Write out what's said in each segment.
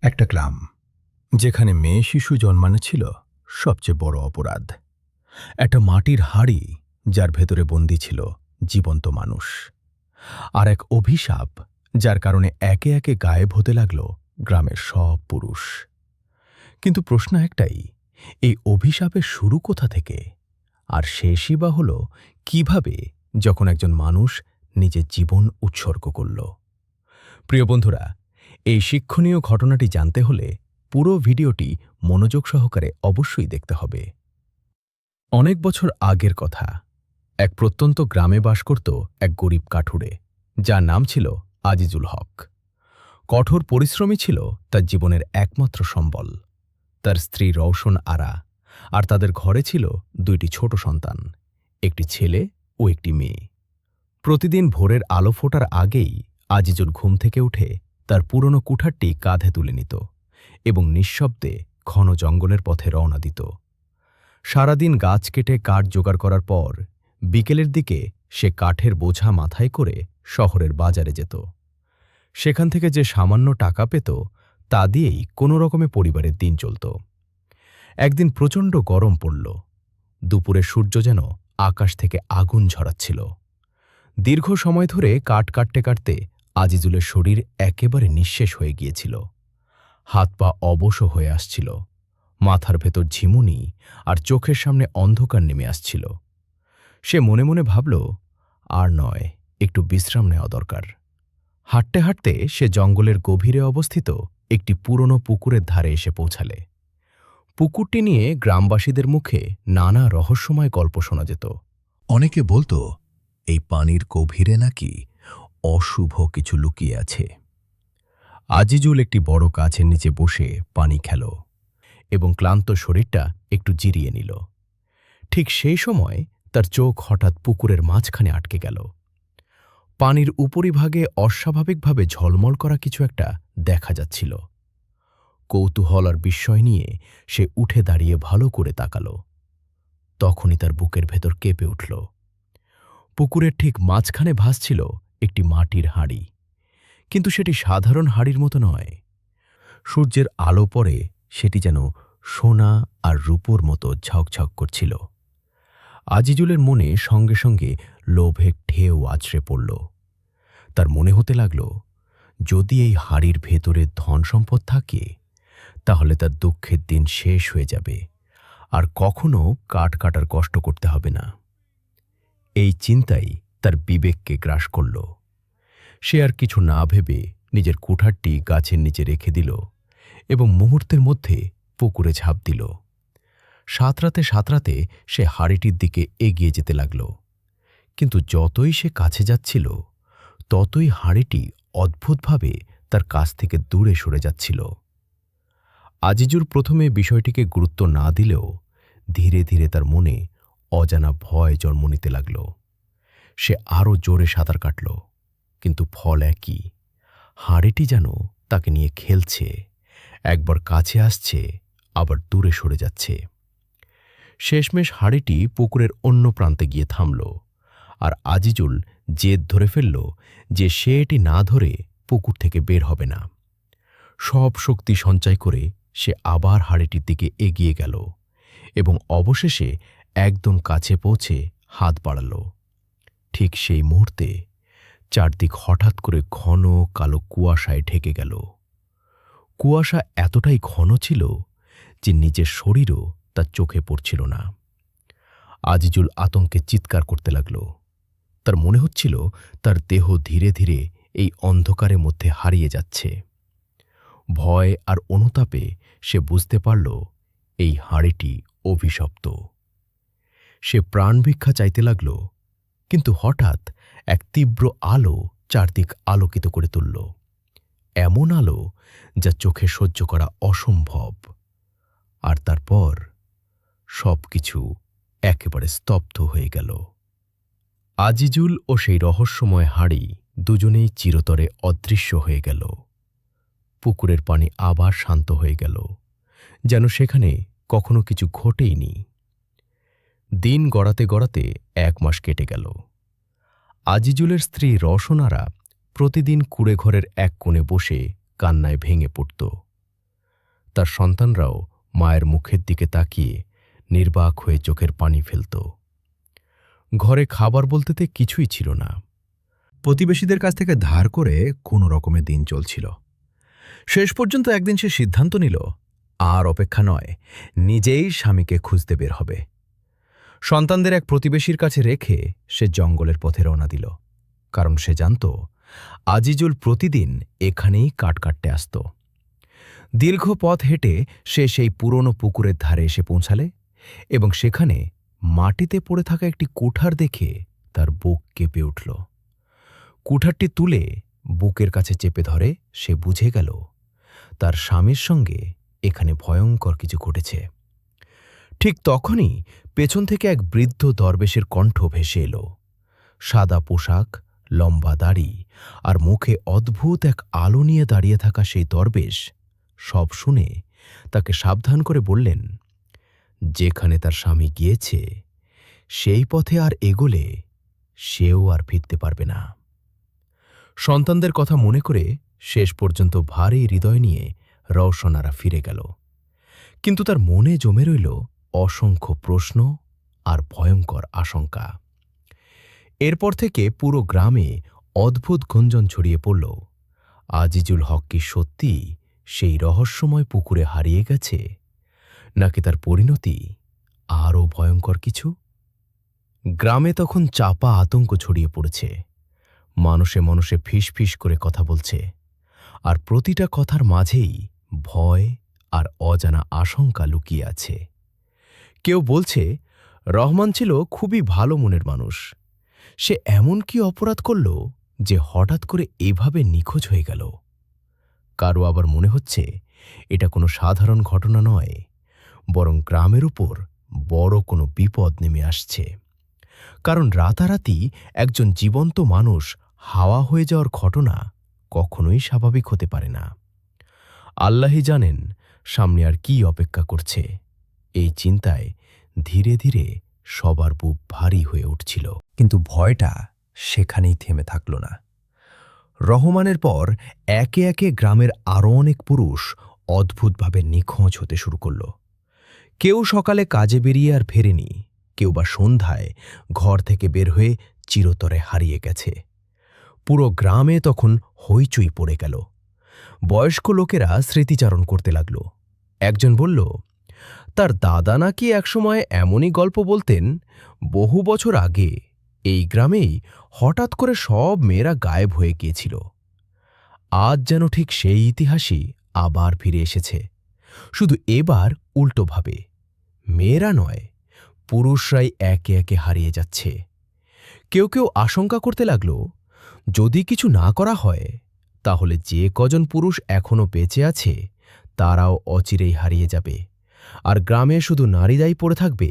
একটা গ্রাম যেখানে মেয়ে শিশু জন্মানো ছিল সবচেয়ে বড় অপরাধ। একটা মাটির হাড়ি যার ভেতরে বন্দী ছিল জীবন্ত মানুষ, আর এক অভিশাপ যার কারণে একে একে গায়েব হতে লাগল গ্রামের সব পুরুষ। কিন্তু প্রশ্ন একটাই, এই অভিশাপের শুরু কোথা থেকে, আর শেষই বা হল কিভাবে, যখন একজন মানুষ নিজের জীবন উৎসর্গ করল। প্রিয় বন্ধুরা, এই শিক্ষণীয় ঘটনাটি জানতে হলে পুরো ভিডিওটি মনোযোগ সহকারে অবশ্যই দেখতে হবে। অনেক বছর আগের কথা, এক প্রত্যন্ত গ্রামে বাস করত এক গরিব কাঠুরে, যার নাম ছিল আজিজুল হক। কঠোর পরিশ্রমী ছিল তার জীবনের একমাত্র সম্বল। তার স্ত্রী রওশন আরা, আর তাদের ঘরে ছিল দুইটি ছোট সন্তান, একটি ছেলে ও একটি মেয়ে। প্রতিদিন ভোরের আলো ফোটার আগেই আজিজুল ঘুম থেকে উঠে তার পুরনো কুঠারটি কাঁধে তুলে নিত এবং নিঃশব্দে ঘন জঙ্গলের পথে রওনা দিত। সারাদিন গাছ কেটে কাঠ জোগাড় করার পর বিকেলের দিকে সে কাঠের বোঝা মাথায় করে শহরের বাজারে যেত। সেখান থেকে যে সামান্য টাকা পেত তা দিয়েই কোনো রকমে পরিবারের দিন চলত। একদিন প্রচণ্ড গরম পড়ল। দুপুরে সূর্য যেন আকাশ থেকে আগুন ঝরাচ্ছিল। দীর্ঘ সময় ধরে কাঠ কাটতে কাটতে আজিজুলের শরীর একেবারে নিঃশেষ হয়ে গিয়েছিল। হাত পা অবশ হয়ে আসছিল, মাথার ভেতর ঝিমুনি আর চোখের সামনে অন্ধকার নেমে আসছিল। সে মনে মনে ভাবল, আর নয়, একটু বিশ্রাম নেওয়া দরকার। হাঁটতে হাঁটতে সে জঙ্গলের গভীরে অবস্থিত একটি পুরনো পুকুরের ধারে এসে পৌঁছালে। পুকুরটি নিয়ে গ্রামবাসীদের মুখে নানা রহস্যময় গল্প শোনা যেত। অনেকে বলতো এই পানির গভীরে নাকি অশুভ কিছু লুকিয়ে আছে। আজিজুল একটি বড় গাছের নিচে বসে পানি খেল এবং ক্লান্ত শরীরটা একটু জিরিয়ে নিল। ঠিক সেই সময় তার চোখ হঠাৎ পুকুরের মাঝখানে আটকে গেল। পানির উপরিভাগে অস্বাভাবিকভাবে ঝলমল করা কিছু একটা দেখা যাচ্ছিল। কৌতূহল আর বিস্ময় নিয়ে সে উঠে দাঁড়িয়ে ভালো করে তাকাল। তখনই তার বুকের ভেতর কেঁপে উঠল। পুকুরের ঠিক মাঝখানে ভাসছিল একটি মাটির হাঁড়ি, কিন্তু সেটি সাধারণ হাঁড়ির মতো নয়। সূর্যের আলো পড়ে সেটি যেন সোনা আর রূপোর মতো ঝকঝক করছিল। আজিজুলের মনে সঙ্গে সঙ্গে লোভের ঢেউ আছড়ে পড়ল। তার মনে হতে লাগল, যদি এই হাঁড়ির ভেতরে ধন সম্পদ থাকে তাহলে তার দুঃখের দিন শেষ হয়ে যাবে, আর কখনো কাঠ কাটার কষ্ট করতে হবে না। এই চিন্তাই তার বিবেককে গ্রাস করল। সে আর কিছু না ভেবে নিজের কুঠারটি গাছের নিচে রেখে দিল এবং মুহূর্তের মধ্যে পুকুরে ঝাঁপ দিল। সাঁতরাতে সাঁতরাতে সে হাঁড়িটির দিকে এগিয়ে যেতে লাগল। কিন্তু যতই সে কাছে যাচ্ছিল ততই হাঁড়িটি অদ্ভুতভাবে তার কাছ থেকে দূরে সরে যাচ্ছিল। আজিজুল প্রথমে বিষয়টিকে গুরুত্ব না দিলেও ধীরে ধীরে তার মনে অজানা ভয় জন্ম নিতে লাগল। সে আরও জোরে সাঁতার কাটল, কিন্তু ফল একই। হাঁড়িটি যেন তাকে নিয়ে খেলছে, একবার কাছে আসছে আবার দূরে সরে যাচ্ছে। শেষমেশ হাঁড়িটি পুকুরের অন্য প্রান্তে গিয়ে থামল, আর আজিজুল জেদ ধরে ফেলল যে সে এটি না ধরে পুকুর থেকে বের হবে না। সব শক্তি সঞ্চয় করে সে আবার হাঁড়িটির দিকে এগিয়ে গেল এবং অবশেষে একদম কাছে পৌঁছে হাত বাড়াল। ঠিক সেই মুহূর্তে চারদিক হঠাৎ করে ঘন কালো কুয়াশায় ঢেকে গেল। কুয়াশা এতটাই ঘন ছিল যে নিজের শরীরও তার চোখে পড়ছিল না। আজিজুল আতঙ্কে চিৎকার করতে লাগল। তার মনে হচ্ছিল তার দেহ ধীরে ধীরে এই অন্ধকারের মধ্যে হারিয়ে যাচ্ছে। ভয় আর অনুতাপে সে বুঝতে পারল এই হাঁড়িটি অভিশপ্ত। সে প্রাণ ভিক্ষা চাইতে লাগল, কিন্তু হঠাৎ এক তীব্র আলো চারদিক আলোকিত করে তুলল। এমন আলো যা চোখে সহ্য করা অসম্ভব। আর তারপর সবকিছু একেবারে স্তব্ধ হয়ে গেল। আজিজুল ও সেই রহস্যময় হাঁড়ি দুজনেই চিরতরে অদৃশ্য হয়ে গেল। পুকুরের পানি আবার শান্ত হয়ে গেল, যেন সেখানে কখনো কিছু ঘটেইনি। দিন গড়াতে গড়াতে 1 মাস কেটে গেল। আজিজুলের স্ত্রী রওশন আরা প্রতিদিন কুঁড়েঘরের এক কোণে বসে কান্নায় ভেঙে পড়ত। তার সন্তানরাও মায়ের মুখের দিকে তাকিয়ে নির্বাক হয়ে চোখের পানি ফেলত। ঘরে খাবার বলতে কিছুই ছিল না। প্রতিবেশীদের কাছ থেকে ধার করে কোনো রকমে দিন চলছিল। শেষ পর্যন্ত একদিন সে সিদ্ধান্ত নিল, আর অপেক্ষা নয়, নিজেই স্বামীকে খুঁজতে বের হবে। সন্তানদের এক প্রতিবেশীর কাছে রেখে সে জঙ্গলের পথে রওনা দিল, কারণ সে জানত আজিজুল প্রতিদিন এখানেই কাঠ কাটতে আসত। দীর্ঘ পথ হেঁটে সে সেই পুরনো পুকুরের ধারে এসে পৌঁছালে এবং সেখানে মাটিতে পড়ে থাকা একটি কুঠার দেখে তার বুক কেঁপে উঠল। কুঠারটি তুলে বুকের কাছে চেপে ধরে সে বুঝে গেল তার স্বামীর সঙ্গে এখানে ভয়ঙ্কর কিছু ঘটেছে। ঠিক তখনই পেছন থেকে এক বৃদ্ধ দরবেশের কণ্ঠ ভেসে এলো। সাদা পোশাক, লম্বা দাড়ি আর মুখে অদ্ভুত এক আলো নিয়ে দাঁড়িয়ে থাকা সেই দরবেশ সব শুনে তাকে সাবধান করে বললেন, যেখানে তার স্বামী গিয়েছে সেই পথে আর এগোলে সেও আর ফিরতে পারবে না। সন্তানদের কথা মনে করে শেষ পর্যন্ত ভারী হৃদয় নিয়ে রওশনারা ফিরে গেল, কিন্তু তার মনে জমে রইল অসংখ্য প্রশ্ন আর ভয়ঙ্কর আশঙ্কা। এরপর থেকে পুরো গ্রামে অদ্ভুত গুঞ্জন ছড়িয়ে পড়ল। আজিজুল হক কি সত্যি সেই রহস্যময় পুকুরে হারিয়ে গেছে, নাকি তার পরিণতি আরও ভয়ঙ্কর কিছু? গ্রামে তখন চাপা আতঙ্ক ছড়িয়ে পড়েছে। মানুষে মানুষে ফিসফিস করে কথা বলছে, আর প্রতিটা কথার মাঝেই ভয় আর অজানা আশঙ্কা লুকিয়ে আছে। কেউ বলছে রহমান ছিল খুবই ভালো মনের মানুষ, সে এমন কি অপরাধ করল যে হঠাৎ করে এভাবে নিখোঁজ হয়ে গেল। কারো আবার মনে হচ্ছে এটা কোনো সাধারণ ঘটনা নয়, বরং গ্রামের উপর বড় কোনো বিপদ নেমে আসছে। কারণ রাতারাতি একজন জীবন্ত মানুষ হাওয়া হয়ে যাওয়ার ঘটনা কখনোই স্বাভাবিক হতে পারে না। আল্লাহই জানেন সামনে আর কি অপেক্ষা করছে। এই চিন্তায় ধীরে ধীরে সবার বুক ভারী হয়ে উঠছিল। কিন্তু ভয়টা সেখানেই থেমে থাকল না। রহমানের পর একে একে গ্রামের আরও অনেক পুরুষ অদ্ভুতভাবে নিখোঁজ হতে শুরু করল। কেউ সকালে কাজে বেরিয়ে আর ফেরেনি, কেউ বা সন্ধ্যায় ঘর থেকে বের হয়ে চিরতরে হারিয়ে গেছে। পুরো গ্রামে তখন হইচই পড়ে গেল। বয়স্ক লোকেরা স্মৃতিচারণ করতে লাগল। একজন বলল, তার দাদা নাকি একসময় এমনই গল্প বলতেন, বহু বছর আগে এই গ্রামেই হঠাৎ করে সব মেয়েরা গায়েব হয়ে গিয়েছিল। আজ যেন ঠিক সেই ইতিহাসই আবার ফিরে এসেছে, শুধু এবার উল্টোভাবে। মেয়েরা নয়, পুরুষরাই একে একে হারিয়ে যাচ্ছে। কেউ কেউ আশঙ্কা করতে লাগল, যদি কিছু না করা হয় তাহলে যে কজন পুরুষ এখনো বেঁচে আছে তারাও অচিরেই হারিয়ে যাবে, আর গ্রামে শুধু নারীরাই পড়ে থাকবে,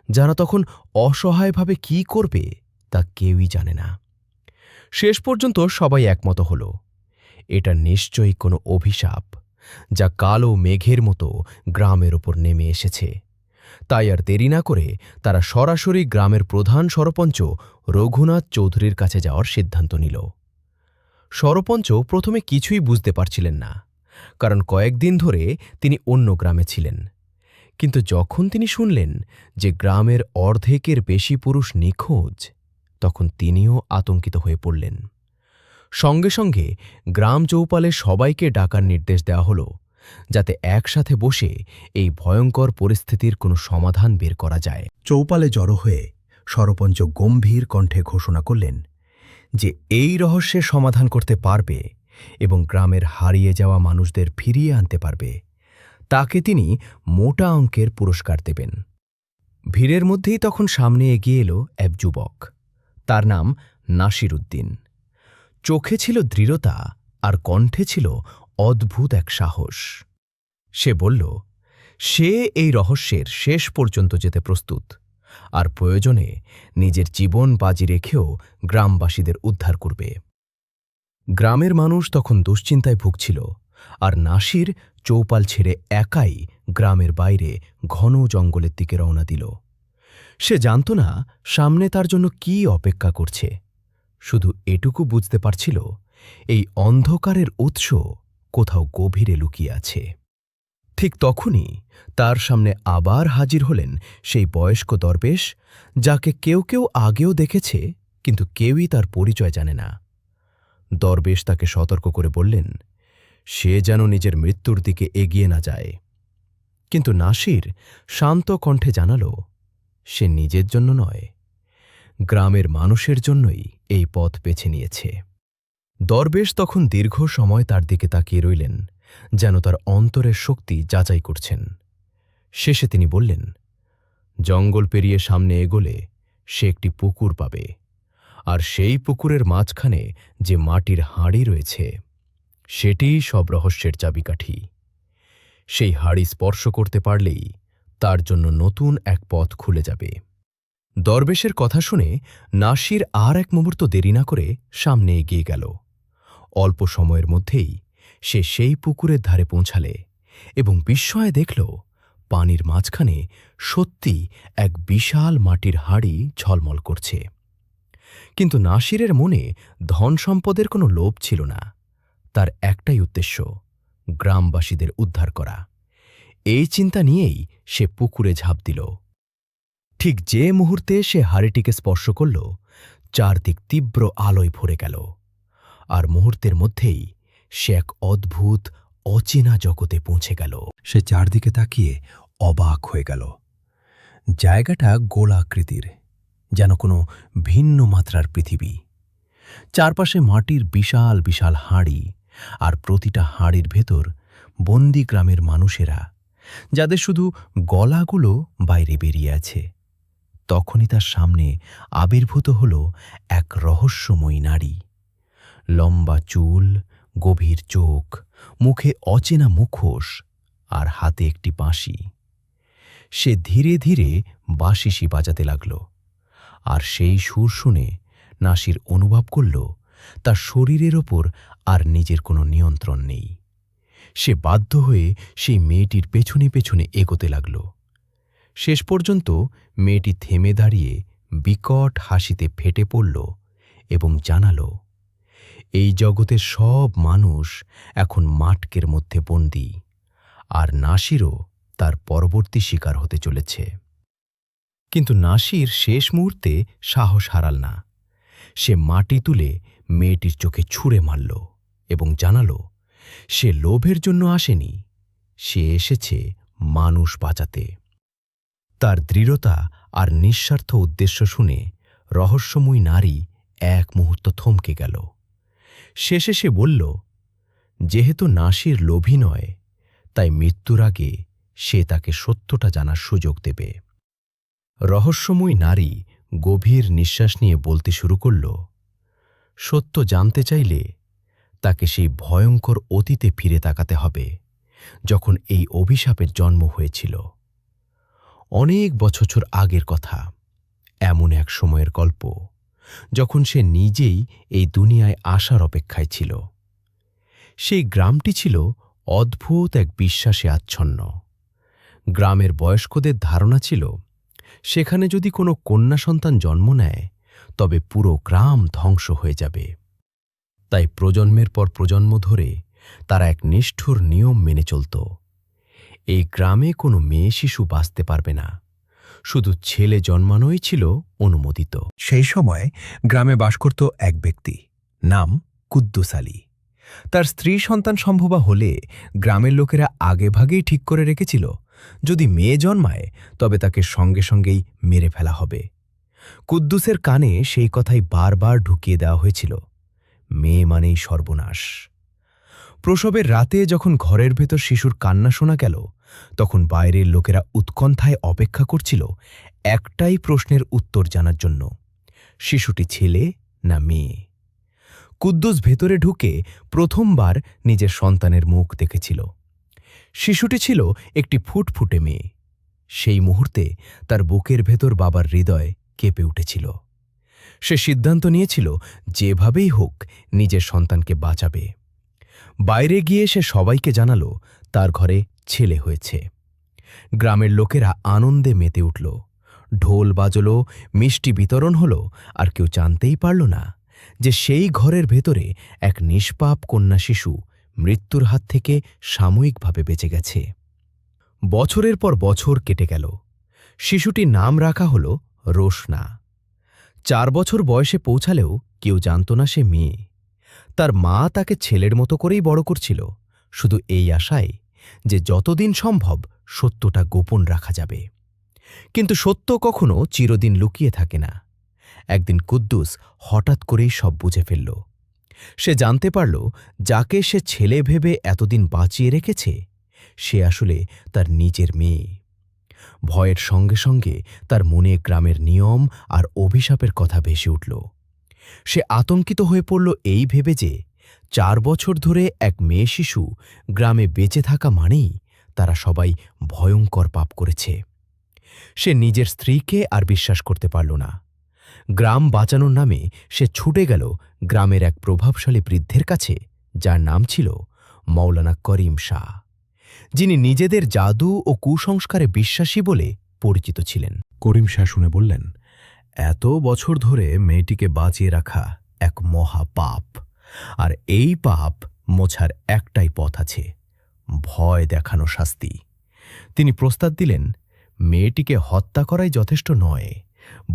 যারা তখন অসহায়ভাবে কি করবে তা কেউই জানে না। শেষ পর্যন্ত সবাই একমত হল, এটা নিশ্চয়ই কোনো অভিশাপ, যা কালো মেঘের মতো গ্রামের ওপর নেমে এসেছে। তাই আর দেরি না করে তারা সরাসরি গ্রামের প্রধান সরপঞ্চ রঘুনাথ চৌধুরীর কাছে যাওয়ার সিদ্ধান্ত নিল। সরপঞ্চ প্রথমে কিছুই বুঝতে পারছিলেন না, কারণ কয়েকদিন ধরে তিনি অন্য গ্রামে ছিলেন। কিন্তু যখন তিনি শুনলেন যে গ্রামের অর্ধেকের বেশি পুরুষ নিখোঁজ, তখন তিনিও আতঙ্কিত হয়ে পড়লেন। সঙ্গে সঙ্গে গ্রাম চৌপালে সবাইকে ডাকার নির্দেশ দেওয়া হল, যাতে একসাথে বসে এই ভয়ঙ্কর পরিস্থিতির কোনো সমাধান বের করা যায়। চৌপালে জড়ো হয়ে সরপঞ্চ গম্ভীর কণ্ঠে ঘোষণা করলেন যে এই রহস্যের সমাধান করতে পারবে এবং গ্রামের হারিয়ে যাওয়া মানুষদের ফিরিয়ে আনতে পারবে, তাকে তিনি মোটা অঙ্কের পুরস্কার দেবেন। ভিড়ের মধ্যেই তখন সামনে এগিয়ে এলো এক যুবক। তার নাম নাসির উদ্দিন। চোখে ছিল দৃঢ়তা আর কণ্ঠে ছিল অদ্ভুত এক সাহস। সে বলল, সে এই রহস্যের শেষ পর্যন্ত যেতে প্রস্তুত, আর প্রয়োজনে নিজের জীবন বাজি রেখেও গ্রামবাসীদের উদ্ধার করবে। গ্রামের মানুষ তখন দুশ্চিন্তায় ভুগছিল, আর নাসির চৌপাল ছেড়ে একাই গ্রামের বাইরে ঘন জঙ্গলের দিকে রওনা দিল। সে জানত না সামনে তার জন্য কি অপেক্ষা করছে, শুধু এটুকু বুঝতে পারছিল এই অন্ধকারের উৎস কোথাও গভীরে লুকিয়ে আছে। ঠিক তখনই তার সামনে আবার হাজির হলেন সেই বয়স্ক দরবেশ, যাকে কেউ কেউ আগেও দেখেছে, কিন্তু কেউই তার পরিচয় জানে না। দরবেশ তাকে সতর্ক করে বললেন সে যেন নিজের মৃত্যুর দিকে এগিয়ে না যায়। কিন্তু নাসির শান্ত কণ্ঠে জানাল সে নিজের জন্য নয়, গ্রামের মানুষের জন্যই এই পথ বেছে নিয়েছে। দরবেশ তখন দীর্ঘ সময় তার দিকে তাকিয়ে রইলেন, যেন তার অন্তরের শক্তি যাচাই করছেন। শেষে তিনি বললেন, জঙ্গল পেরিয়ে সামনে এগোলে সে একটি পুকুর পাবে, আর সেই পুকুরের মাঝখানে যে মাটির হাঁড়ি রয়েছে সেটিই সব রহস্যের চাবিকাঠি। সেই হাঁড়ি স্পর্শ করতে পারলেই তার জন্য নতুন এক পথ খুলে যাবে। দরবেশের কথা শুনে নাসির আর এক মুহূর্ত দেরি না করে সামনে এগিয়ে গেল। অল্প সময়ের মধ্যেই সে সেই পুকুরের ধারে পৌঁছালে এবং বিস্ময়ে দেখল পানির মাঝখানে সত্যি এক বিশাল মাটির হাঁড়ি ঝলমল করছে। কিন্তু নাসিরের মনে ধন সম্পদের কোনো লোভ ছিল না। তার একটাই উদ্দেশ্য, গ্রামবাসীদের উদ্ধার করা। এই চিন্তা নিয়েই সে পুকুরে ঝাঁপ দিল। ঠিক যে মুহূর্তে সে হাঁড়িটিকে স্পর্শ করল, চারদিক তীব্র আলোয় ভরে গেল, আর মুহূর্তের মধ্যেই সে এক অদ্ভুত অচেনা জগতে পৌঁছে গেল। সে চারদিকে তাকিয়ে অবাক হয়ে গেল। জায়গাটা গোলাকৃতির, যেন কোনো ভিন্ন মাত্রার পৃথিবী। চারপাশে মাটির বিশাল বিশাল হাঁড়ি, আর প্রতিটা হাঁড়ির ভেতর বন্দি গ্রামের মানুষেরা, যাদের শুধু গলাগুলো বাইরে বেরিয়ে আছে। তখনই তার সামনে আবির্ভূত হল এক রহস্যময়ী নারী। লম্বা চুল, গভীর চোখ, মুখে অচেনা মুখোশ, আর হাতে একটি বাঁশি। সে ধীরে ধীরে বাঁশিশি বাজাতে লাগল, আর সেই সুর শুনে নাসির অনুভব করল তার শরীরের ওপর আর নিজের কোনো নিয়ন্ত্রণ নেই। সে বাধ্য হয়ে সেই মেয়েটির পেছনে পেছনে এগোতে লাগল। শেষ পর্যন্ত মেয়েটি থেমে দাঁড়িয়ে বিকট হাসিতে ফেটে পড়ল এবং জানাল, এই জগতের সব মানুষ এখন মাটকের মধ্যে বন্দী, আর নাসিরও তার পরবর্তী শিকার হতে চলেছে। কিন্তু নাসির শেষ মুহূর্তে সাহস হারাল না। সে মাটি তুলে মেয়েটির চোখে ছুঁড়ে মারল এবং জানাল সে লোভের জন্য আসেনি, সে এসেছে মানুষ বাঁচাতে। তার দৃঢ়তা আর নিঃস্বার্থ উদ্দেশ্য শুনে রহস্যময়ী নারী এক মুহূর্ত থমকে গেল। শেষে সে বলল, যেহেতু নাসির লোভী নয়, তাই মৃত্যুর আগে সে তাকে সত্যটা জানার সুযোগ দেবে। রহস্যময়ী নারী গভীর নিঃশ্বাস নিয়ে বলতে শুরু করল, সত্য জানতে চাইলে তাকে সেই ভয়ঙ্কর অতীতে ফিরে তাকাতে হবে, যখন এই অভিশাপের জন্ম হয়েছিল। অনেক বছর আগের কথা, এমন এক সময়ের গল্প যখন সে নিজেই এই দুনিয়ায় আসার অপেক্ষায় ছিল। সেই গ্রামটি ছিল অদ্ভুত এক বিশ্বাসে আচ্ছন্ন। গ্রামের বয়স্কদের ধারণা ছিল সেখানে যদি কোনো কন্যা সন্তান জন্ম নেয় তবে পুরো গ্রাম ধ্বংস হয়ে যাবে। তাই প্রজন্মের পর প্রজন্ম ধরে তারা এক নিষ্ঠুর নিয়ম মেনে চলত। এই গ্রামে কোনো মেয়ে শিশু বাঁচতে পারবে না, শুধু ছেলে জন্মানোই ছিল অনুমোদিত। সেই সময় গ্রামে বাস করত এক ব্যক্তি, নাম কুদ্দুস আলী। তার স্ত্রী সন্তান সম্ভবা হলে গ্রামের লোকেরা আগেভাগেই ঠিক করে রেখেছিল, যদি মেয়ে জন্মায় তবে তাকে সঙ্গে সঙ্গেই মেরে ফেলা হবে। কুদ্দুসের কানে সেই কথাই বারবার ঢুকিয়ে দেওয়া হয়েছিল, মেয়ে মানেই সর্বনাশ। প্রসবের রাতে যখন ঘরের ভেতর শিশুর কান্না শোনা গেল, তখন বাইরের লোকেরা উৎকণ্ঠায় অপেক্ষা করছিল একটাই প্রশ্নের উত্তর জানার জন্য, শিশুটি ছেলে না মেয়ে। কুদ্দুস ভেতরে ঢুকে প্রথমবার নিজের সন্তানের মুখ দেখেছিল। শিশুটি ছিল একটি ফুটফুটে মেয়ে। সেই মুহূর্তে তার বুকের ভেতর বাবার হৃদয় কেঁপে উঠেছিল। সে সিদ্ধান্ত নিয়েছিল যেভাবেই হোক নিজের সন্তানকে বাঁচাবে। বাইরে গিয়ে সে সবাইকে জানাল তার ঘরে ছেলে হয়েছে। গ্রামের লোকেরা আনন্দে মেতে উঠল, ঢোল বাজল, মিষ্টি বিতরণ হল, আর কেউ জানতেই পারল না যে সেই ঘরের ভেতরে এক নিষ্পাপ কন্যা শিশু মৃত্যুর হাত থেকে সাময়িকভাবে বেঁচে গেছে। বছরের পর বছর কেটে গেল। শিশুটির নাম রাখা হল রোশনা। 4 বছর বয়সে পৌঁছালেও কেউ জানত না সে মেয়ে। তার মা তাকে ছেলের মতো করেই বড় করছিল, শুধু এই আশায় যে যতদিন সম্ভব সত্যটা গোপন রাখা যাবে। কিন্তু সত্য কখনো চিরদিন লুকিয়ে থাকে না। একদিন কুদ্দুস হঠাৎ করেই সব বুঝে ফেলল। সে জানতে পারল যাকে সে ছেলে ভেবে এতদিন বাঁচিয়ে রেখেছে সে আসলে তার নিজের মেয়ে। ভয়ের সঙ্গে সঙ্গে তার মনে গ্রামের নিয়ম আর অভিশাপের কথা ভেসে উঠল। সে আতঙ্কিত হয়ে পড়ল এই ভেবে যে 4 বছর ধরে এক মেয়ে শিশু গ্রামে বেঁচে থাকা মানেই তারা সবাই ভয়ঙ্কর পাপ করেছে। সে নিজের স্ত্রীকে আর বিশ্বাস করতে পারল না। গ্রাম বাঁচানোর নামে সে ছুটে গেল গ্রামের এক প্রভাবশালী বৃদ্ধের কাছে, যার নাম ছিল মৌলানা করিম শাহ, যিনি নিজেদের জাদু ও কুসংস্কারে বিশ্বাসী বলে পরিচিত ছিলেন। করিম শাহ শুনে বললেন, এত বছর ধরে মেয়েটিকে বাঁচিয়ে রাখা এক মহা পাপ, আর এই পাপ মোছার একটাই পথ আছে, ভয় দেখানো শাস্তি। তিনি প্রস্তাব দিলেন, মেয়েটিকে হত্যা করাই যথেষ্ট নয়,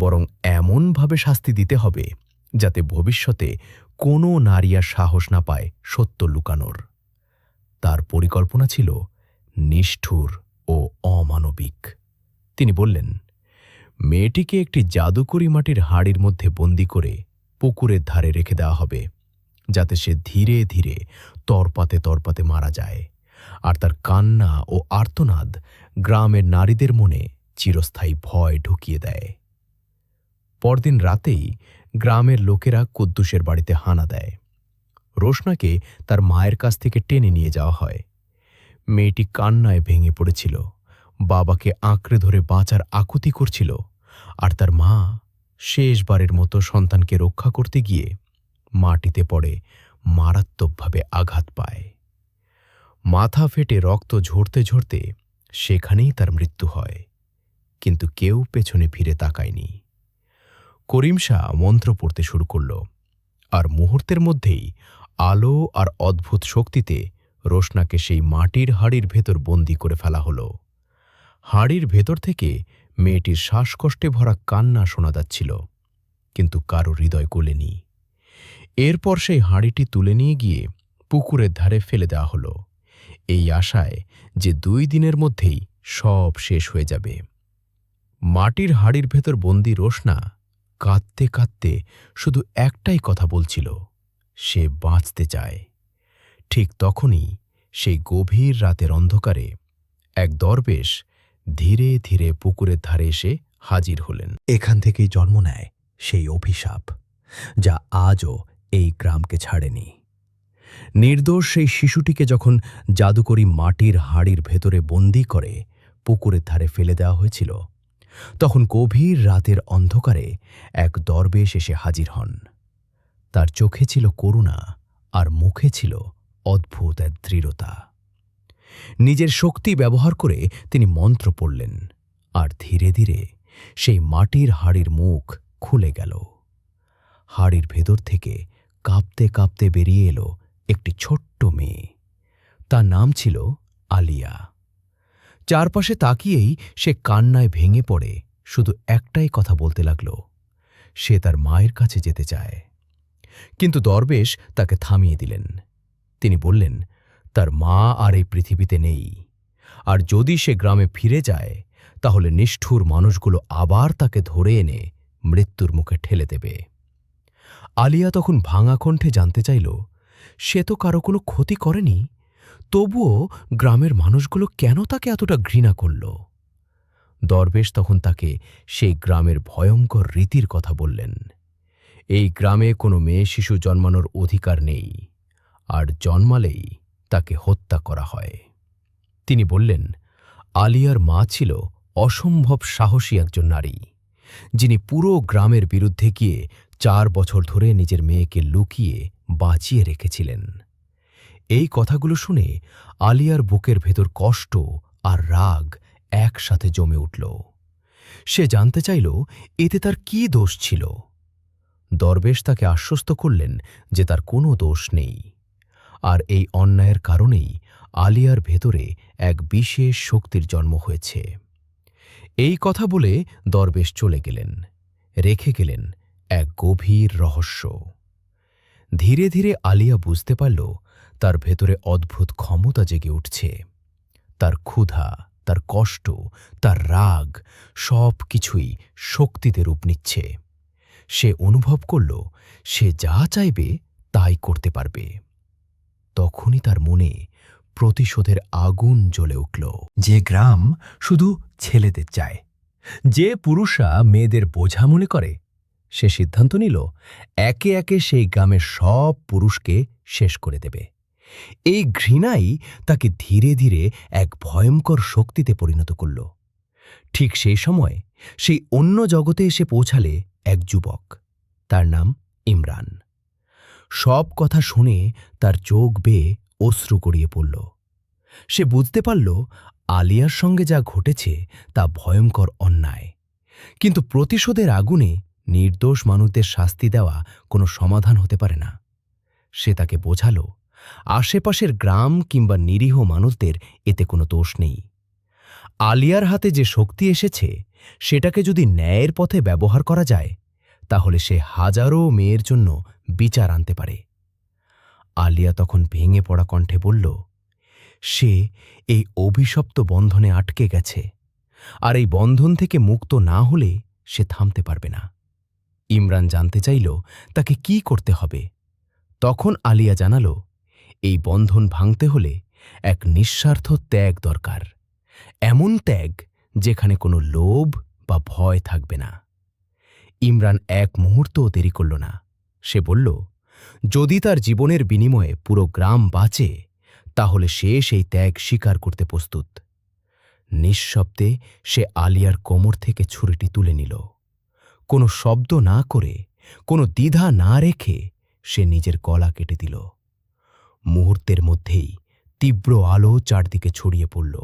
বরং এমনভাবে শাস্তি দিতে হবে যাতে ভবিষ্যতে কোনো নারী আর সাহস না পায় সত্য লুকানোর। তার পরিকল্পনা ছিল নিষ্ঠুর ও অমানবিক। তিনি বললেন, মেয়েটিকে একটি জাদুকরি মাটির হাড়ির মধ্যে বন্দি করে পুকুরের ধারে রেখে দেওয়া হবে, যাতে সে ধীরে ধীরে তরপাতে তরপাতে মারা যায়, আর তার কান্না ও আর্তনাদ গ্রামের নারীদের মনে চিরস্থায়ী ভয় ঢুকিয়ে দেয়। পরদিন রাতেই গ্রামের লোকেরা কুদ্দুসের বাড়িতে হানা দেয়। রোশনাকে তার মায়ের কাছ থেকে টেনে নিয়ে যাওয়া হয়। মেয়েটি কান্নায় ভেঙে পড়েছিল, বাবাকে আঁকড়ে ধরে বাঁচার আকুতি করছিল, আর তার মা শেষবারের মতো সন্তানকে রক্ষা করতে গিয়ে মাটিতে পড়ে মারাত্মকভাবে আঘাত পায়। মাথা ফেটে রক্ত ঝরতে ঝরতে সেখানেই তার মৃত্যু হয়, কিন্তু কেউ পেছনে ফিরে তাকায়নি। করিম শাহ মন্ত্র পড়তে শুরু করল, আর মুহূর্তের মধ্যেই আলো আর অদ্ভুত শক্তিতে রোশনাকে সেই মাটির হাড়ির ভেতর বন্দী করে ফেলা হল। হাড়ির ভেতর থেকে মেয়েটির শ্বাসকষ্টে ভরা কান্না শোনা যাচ্ছিল, কিন্তু কারো হৃদয় গলেনি। এরপর সেই হাড়িটি তুলে নিয়ে গিয়ে পুকুরের ধারে ফেলে দেওয়া হল, এই আশায় যে 2 দিনের মধ্যেই সব শেষ হয়ে যাবে। মাটির হাড়ির ভেতর বন্দী রোশনা কাঁদতে কাঁদতে শুধু একটাই কথা বলছিল, সে বাঁচতে চায়। ঠিক তখনই সেই গভীর রাতের অন্ধকারে এক দরবেশ ধীরে ধীরে পুকুরের ধারে এসে হাজির হলেন। এখান থেকেই জন্ম নেয় সেই অভিশাপ, যা আজও এই গ্রামকে ছাড়েনি। নির্দোষ সেই শিশুটিকে যখন জাদুকরি মাটির হাড়ির ভেতরে বন্দী করে পুকুরের ধারে ফেলে দেওয়া হয়েছিল, তখন গভীর রাতের অন্ধকারে এক দরবেশ এসে হাজির হন। তার চোখে ছিল করুণা আর মুখে ছিল অদ্ভুত এক দৃঢ়তা। নিজের শক্তি ব্যবহার করে তিনি মন্ত্র পড়লেন, আর ধীরে ধীরে সেই মাটির হাড়ির মুখ খুলে গেল। হাড়ির ভেতর থেকে কাঁপতে কাঁপতে বেরিয়ে এলো একটি ছোট্ট মেয়ে। তার নাম ছিল আলিয়া। চারপাশে তাকিয়েই সে কান্নায় ভেঙে পড়ে শুধু একটাই কথা বলতে লাগল, সে তার মায়ের কাছে যেতে চায়। কিন্তু দরবেশ তাকে থামিয়ে দিলেন। তিনি বললেন, তার মা আর এই পৃথিবীতে নেই, আর যদি সে গ্রামে ফিরে যায় তাহলে নিষ্ঠুর মানুষগুলো আবার তাকে ধরে এনে মৃত্যুর মুখে ঠেলে দেবে। আলিয়া তখন ভাঙা কণ্ঠে জানতে চাইল, সে তো কারো কোনো ক্ষতি করেনি, তবুও গ্রামের মানুষগুলো কেন তাকে এতটা ঘৃণা করল? দরবেশ তখন তাকে সেই গ্রামের ভয়ঙ্কর রীতির কথা বললেন। এই গ্রামে কোনো মেয়ে শিশু জন্মানোর অধিকার নেই, আর জন্মালেই তাকে হত্যা করা হয়। তিনি বললেন, আলিয়ার মা ছিল অসম্ভব সাহসী একজন নারী, যিনি পুরো গ্রামের বিরুদ্ধে গিয়ে 4 বছর ধরে নিজের মেয়েকে লুকিয়ে বাঁচিয়ে রেখেছিলেন। এই কথাগুলো শুনে আলিয়ার বুকের ভেতর কষ্ট আর রাগ একসাথে জমে উঠল। সে জানতে চাইল এতে তার কী দোষ ছিল। দরবেশ তাকে আশ্বস্ত করলেন যে তার কোনো দোষ নেই, আর এই অন্যায়ের কারণেই আলিয়ার ভেতরে এক বিশেষ শক্তির জন্ম হয়েছে। এই কথা বলে দরবেশ চলে গেলেন, রেখে গেলেন এক গভীর রহস্য। ধীরে ধীরে আলিয়া বুঝতে পারল তার ভেতরে অদ্ভুত ক্ষমতা জেগে উঠছে। তার ক্ষুধা, তার কষ্ট, তার রাগ সব কিছুই শক্তিতে রূপ নিচ্ছে। সে অনুভব করল সে যা চাইবে তাই করতে পারবে। তখনই তার মনে প্রতিশোধের আগুন জ্বলে উঠল। যে গ্রাম শুধু ছেলেদের চায়, যে পুরুষরা মেয়েদের বোঝা মনে করে, সে সিদ্ধান্ত নিল একে একে সেই গ্রামের সব পুরুষকে শেষ করে দেবে। এই ঘৃণাই তাকে ধীরে ধীরে এক ভয়ঙ্কর শক্তিতে পরিণত করল। ঠিক সেই সময় সেই অন্য জগতে এসে পৌঁছালে এক যুবক, তার নাম ইমরান। সব কথা শুনে তার চোখ বেয়ে অশ্রু গড়িয়ে পড়ল। সে বুঝতে পারল আলিয়ার সঙ্গে যা ঘটেছে তা ভয়ঙ্কর অন্যায়, কিন্তু প্রতিশোধের আগুনে নির্দোষ মানুষদের শাস্তি দেওয়া কোনো সমাধান হতে পারে না। সে তাকে বোঝাল আশেপাশের গ্রাম কিংবা নিরীহ মানুষদের এতে কোনো দোষ নেই। আলিয়ার হাতে যে শক্তি এসেছে সেটাকে যদি ন্যায়ের পথে ব্যবহার করা যায় তাহলে সে হাজারো মেয়ের জন্য বিচার আনতে পারে। আলিয়া তখন ভেঙে পড়া কণ্ঠে বলল, সে এই অভিশপ্ত বন্ধনে আটকে গেছে, আর এই বন্ধন থেকে মুক্ত না হলে সে থামতে পারবে না। ইমরান জানতে চাইল তাকে কি করতে হবে। তখন আলিয়া জানাল, এই বন্ধন ভাঙতে হলে এক নিঃস্বার্থ ত্যাগ দরকার, এমন ত্যাগ যেখানে কোনো লোভ বা ভয় থাকবে না। ইমরান এক মুহূর্তও দেরি করল না। সে বলল, যদি তার জীবনের বিনিময়ে পুরো গ্রাম বাঁচে তাহলে সে সেই ত্যাগ স্বীকার করতে প্রস্তুত। নিঃশব্দে সে আলিয়ার কোমর থেকে ছুরিটি তুলে নিল। কোনো শব্দ না করে, কোনো দ্বিধা না রেখে সে নিজের গলা কেটে দিল। মুহূর্তের মধ্যেই তীব্র আলো চারদিকে ছড়িয়ে পড়ল।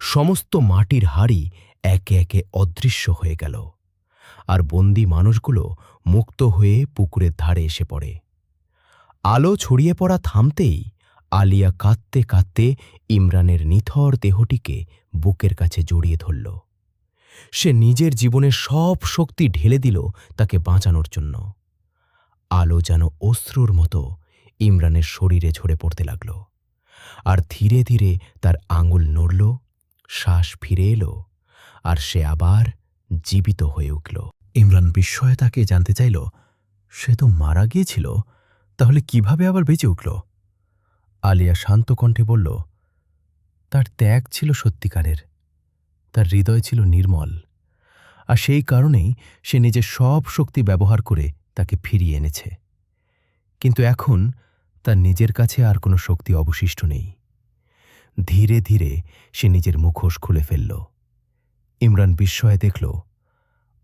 সমস্ত মাটির হাড়ি একে একে অদৃশ্য হয়ে গেল, আর বন্দী মানুষগুলো মুক্ত হয়ে পুকুরের ধারে এসে পড়ে। আলো ছড়িয়ে পড়া থামতেই আলিয়া কাঁদতে কাঁদতে ইমরানের নিথর দেহটিকে বুকের কাছে জড়িয়ে ধরল। সে নিজের জীবনের সব শক্তি ঢেলে দিল তাকে বাঁচানোর জন্য। আলো যেন অশ্রুর মতো ইমরানের শরীরে ঝরে পড়তে লাগল, আর ধীরে ধীরে তার আঙুল নড়ল, শ্বাস ফিরে এলো, আর সে আবার জীবিত হয়ে উঠল। ইমরান বিস্ময়ে তাকে জানতে চাইল, সে তো মারা গিয়েছিল, তাহলে কিভাবে আবার বেঁচে উঠল? আলিয়া শান্ত কণ্ঠে বলল, তার ত্যাগ ছিল সত্যিকারের, তার হৃদয় ছিল নির্মল, আর সেই কারণেই সে নিজের সব শক্তি ব্যবহার করে তাকে ফিরিয়ে এনেছে। কিন্তু এখন তার নিজের কাছে আর কোনো শক্তি অবশিষ্ট নেই। ধীরে ধীরে সে নিজের মুখোশ খুলে ফেলল। ইমরান বিস্ময়ে দেখল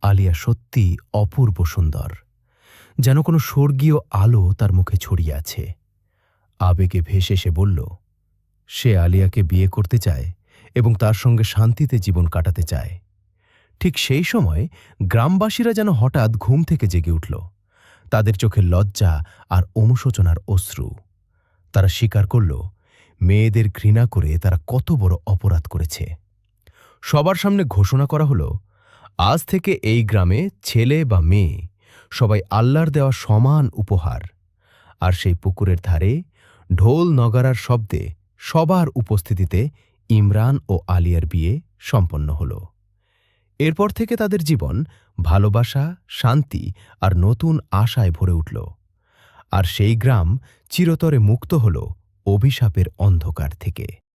আলিয়া সত্যি অপূর্ব সুন্দর, যেন কোনো স্বর্গীয় আলো তার মুখে ছড়িয়ে আছে। আবেগে ভেসে সে বলল, সে আলিয়াকে বিয়ে করতে চায় এবং তার সঙ্গে শান্তিতে জীবন কাটাতে চায়। ঠিক সেই সময় গ্রামবাসীরা যেন হঠাৎ ঘুম থেকে জেগে উঠল। তাদের চোখে লজ্জা আর অনুশোচনার অশ্রু। তারা স্বীকার করল মেয়েদের ঘৃণা করে তারা কত বড় অপরাধ করেছে। সবার সামনে ঘোষণা করা হল, আজ থেকে এই গ্রামে ছেলে বা মেয়ে সবাই আল্লাহর দেওয়া সমান উপহার। আর সেই পুকুরের ধারে ঢোল নগারার শব্দে সবার উপস্থিতিতে ইমরান ও আলিয়ার বিয়ে সম্পন্ন হল। এরপর থেকে তাদের জীবন ভালোবাসা, শান্তি আর নতুন আশায় ভরে উঠল, আর সেই গ্রাম চিরতরে মুক্ত হল অভিশাপের অন্ধকার থেকে।